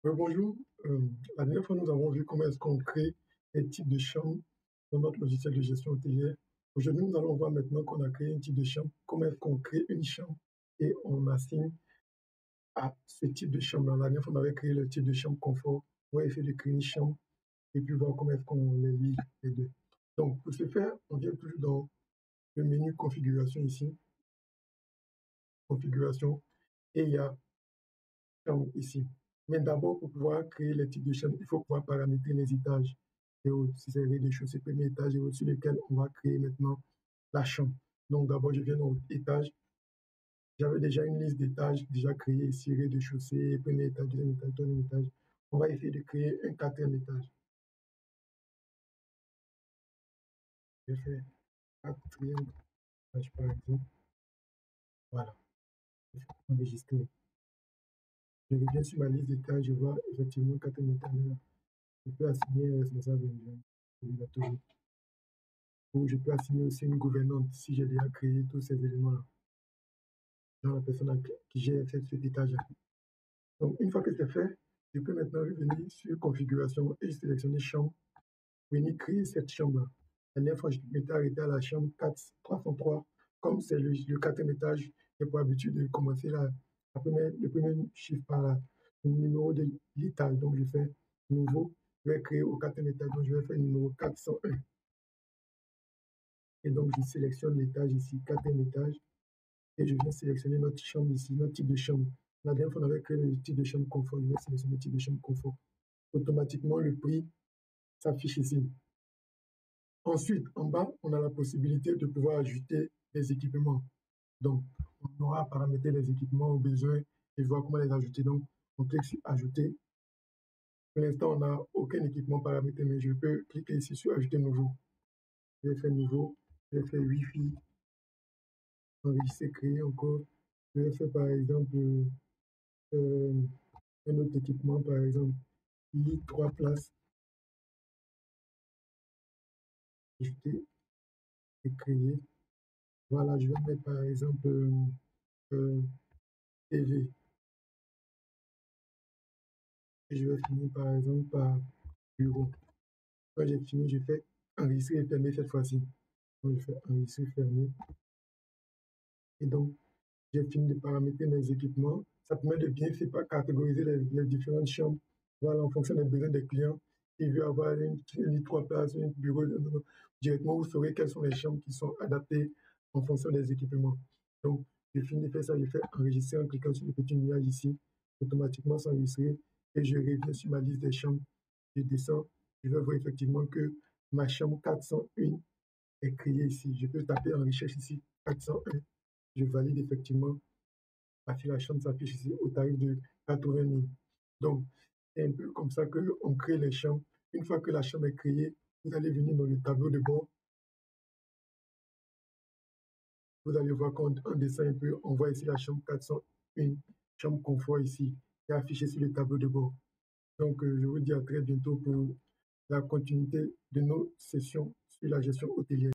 Bonjour. La dernière fois, nous avons vu comment est-ce qu'on crée des types de chambres dans notre logiciel de gestion hôtelière. Aujourd'hui, nous allons voir maintenant qu'on a créé un type de chambre, comment est-ce qu'on crée une chambre et on assigne à ce type de chambre. La dernière fois, on avait créé le type de chambre confort. On va essayer de créer une chambre et puis voir comment est-ce qu'on les lie les deux. Donc, pour ce faire, on vient toujours dans le menu configuration ici, configuration, et il y a chambre ici. Mais d'abord, pour pouvoir créer les types de chambres, il faut pouvoir paramétrer les étages et autres. Si c'est rez-de-chaussée, premier étage et autres sur lesquels on va créer maintenant la chambre. Donc d'abord, je viens dans étage. J'avais déjà une liste d'étages déjà créée ici, rez-de-chaussée, premier étage, deuxième étage, troisième étage. On va essayer de créer un quatrième étage. Je fais quatrième étage par exemple. Voilà, enregistrer. Je reviens sur ma liste d'étages, je vois effectivement quatrième étage là. Je peux assigner un responsable toujours. Ou je peux assigner aussi une gouvernante si j'ai déjà créé tous ces éléments-là. Genre la personne qui gère cet étage-là. Donc, une fois que c'est fait, je peux maintenant revenir sur configuration et sélectionner chambre. Venir créer cette chambre-là. La dernière fois, je m'étais arrêté à la chambre 303. Comme c'est le quatrième étage, j'ai pour habitude de commencer le premier chiffre par le numéro de l'étage. Donc, je fais nouveau. Je vais créer au quatrième étage. Donc, je vais faire numéro 401. Et donc, je sélectionne l'étage ici, quatrième étage. Et je viens sélectionner notre chambre ici, notre type de chambre. La dernière fois, on avait créé le type de chambre confort. Je vais sélectionner le type de chambre confort. Automatiquement, le prix s'affiche ici. Ensuite, en bas, on a la possibilité de pouvoir ajouter des équipements. Donc, on aura à paramétrer les équipements au besoin et voir comment les ajouter. Donc, on clique sur Ajouter. Pour l'instant, on n'a aucun équipement paramétré, mais je peux cliquer ici sur Ajouter nouveau. Je vais faire nouveau. Je vais faire Wi-Fi. Enregistrer, créer encore. Je vais faire par exemple un autre équipement, par exemple, lit 3 places, ajouter et créer. Voilà, je vais mettre par exemple TV. Et je vais finir par exemple par bureau. Quand j'ai fini, je fais enregistrer et fermer cette fois-ci. Donc, je fais enregistrer, fermer. Et donc, j'ai fini de paramétrer mes équipements. Ça permet de bien catégoriser les différentes chambres. Voilà, en fonction des besoins des clients. S'il veut avoir une lit 3 places, un bureau, directement, vous saurez quelles sont les chambres qui sont adaptées en fonction des équipements. Donc, j'ai fini de faire ça, je fais enregistrer en cliquant sur le petit nuage ici, automatiquement s'enregistrer, et je reviens sur ma liste des chambres. Je descends, je vais voir effectivement que ma chambre 401 est créée ici. Je peux taper en recherche ici 401. Je valide effectivement. La chambre s'affiche ici au tarif de 80 000. Donc, c'est un peu comme ça qu'on crée les chambres. Une fois que la chambre est créée, vous allez venir dans le tableau de bord. Vous allez voir qu'on descend un peu, on voit ici la chambre 401, chambre confort ici, qui est affichée sur le tableau de bord. Donc, je vous dis à très bientôt pour la continuité de nos sessions sur la gestion hôtelière.